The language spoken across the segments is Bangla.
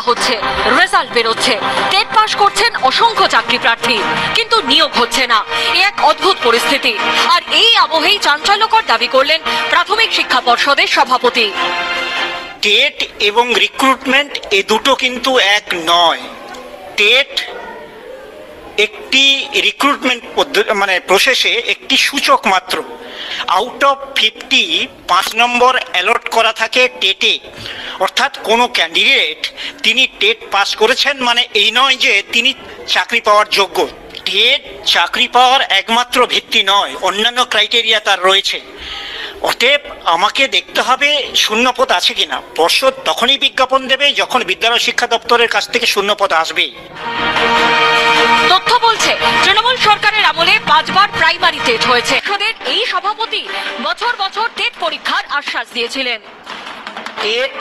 হচ্ছে, রেজাল্ট বেরোচ্ছে, টেট পাস করছেন অসংখ্য চাকরি প্রার্থী, কিন্তু নিয়োগ হচ্ছে না। এক অদ্ভুত পরিস্থিতি। আর এই আবহেই চাঞ্চল্যকর দাবি করলেন প্রাথমিক শিক্ষা পর্ষদের সভাপতি। টেট এবং রিক্রুটমেন্ট এ দুটো কিন্তু এক নয়। টেট একটি রিক্রুটমেন্ট প্রসেসে একটি সূচক মাত্র। আউট অফ 50 5 নম্বর অ্যালট করা থাকে টেটে, অর্থাৎ কোনো ক্যান্ডিডেট তিনি টেট পাস করেছেন মানে এই নয় যে তিনি চাকরি পাওয়ার যোগ্য। টেট চাকরি পাওয়ার একমাত্র ভিত্তি নয়, অন্যান্য ক্রাইটেরিয়া তার রয়েছে। অতএব আমাকে দেখতে হবে শূন্যপদ আছে কিনা। পর্ষদ তখনই বিজ্ঞাপন দেবে যখন বিদ্যালয় শিক্ষা দপ্তরের কাছ থেকে শূন্যপদ আসবে। তথ্য বলছে তৃণমূল সরকারের আমলে 5 বার প্রাইমারি টেট হয়েছে। এই সভাপতি বছর বছর টেট পরীক্ষার আশ্বাস দিয়েছিলেন। টেট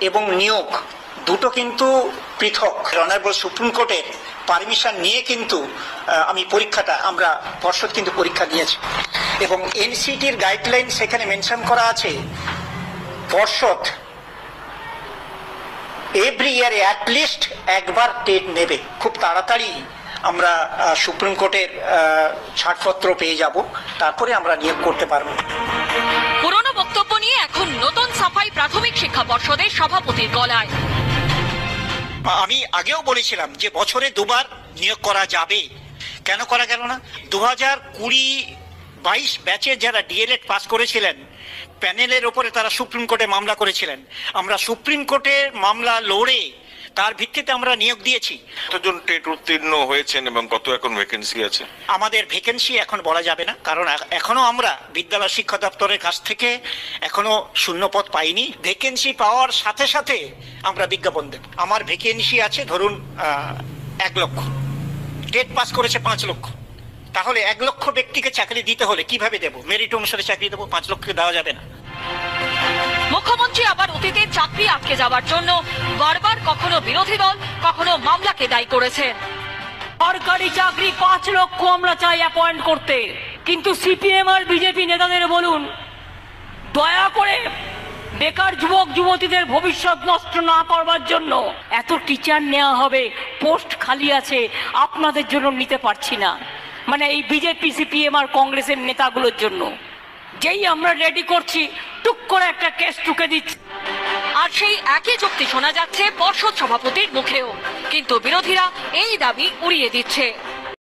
এবং নিয়োগ দুটো কিন্তু পৃথক। অনারেবল সুপ্রিম কোর্টের পারমিশন নিয়ে কিন্তু আমরা পর্ষদ কিন্তু পরীক্ষা দিয়েছি এবং এনসিটির গাইডলাইন সেখানে মেনশন করা আছে। পর্ষদ এভরি ইয়ারে অ্যাটলিস্ট একবার টেট নেবে। খুব তাড়াতাড়ি আমরা সুপ্রিম কোর্টের ছাড়পত্র পেয়ে যাব, তারপরে আমরা নিয়োগ করতে পারবো। পুরনো বক্তব্য নিয়ে এখন নতুন সাফাই প্রাথমিক শিক্ষা পর্ষদের সভাপতির গলায়। আমি আগেও বলেছিলাম যে বছরে 2 বার নিয়োগ করা যাবে। কেন করা গেল না? 2020-22 ব্যাচে যারা ডিএলএড পাস করেছিলেন, প্যানেলের ওপরে তারা সুপ্রিম কোর্টে মামলা করেছিলেন। আমরা সুপ্রিম কোর্টের মামলা লড়ে তার ভিত্তিতে আমরা নিয়োগ দিয়েছি। কতজন টেট উত্তীর্ণ হয়েছেন এবং কত এখন ভ্যাকেন্সি আছে? আমাদের ভ্যাকেন্সি এখন বলা যাবে না, কারণ এখনো আমরা বিদ্যালয় শিক্ষা দপ্তরের কাছ থেকে এখনো শূন্যপদ পাইনি। ভ্যাকেন্সি পাওয়ার সাথে সাথে আমরা বিজ্ঞাপন দেব। আমার ভ্যাকেন্সি আছে ধরুন 1 লক্ষ, টেট পাস করেছে 5 লক্ষ, তাহলে 1 লক্ষ ব্যক্তিকে চাকরি দিতে হলে কিভাবে দেব? মেরিট অনুসারে চাকরি দেবো, 5 লক্ষকে দেওয়া যাবে না। মুখ্যমন্ত্রী আবার অতীতে চাকরি আটকে যাওয়ার জন্য বারবার কখনো বিরোধী দল কখনো মামলাকে দায়ী করেছেন। সরকারি চাকরি 5 লক্ষ আমরা চাই অ্যাপয়েন্ট করতে, কিন্তু সিপিএম আর বিজেপি নেতাদের বলুন দয়া করে বেকার যুবক যুবতীদের ভবিষ্যৎ নষ্ট না করবার জন্য এত টিচার নেওয়া হবে, পোস্ট খালি আছে, আপনাদের জন্য নিতে পারছি না। মানে এই বিজেপি সিপিএম আর কংগ্রেসের নেতাগুলোর জন্য যেই আমরা রেডি করছি টুক করে একটা কেস টুকে দিচ্ছে। আর সেই একই যুক্তি শোনা যাচ্ছে পর্ষদ সভাপতির মুখেও, কিন্তু বিরোধীরা এই দাবি উড়িয়ে দিচ্ছে।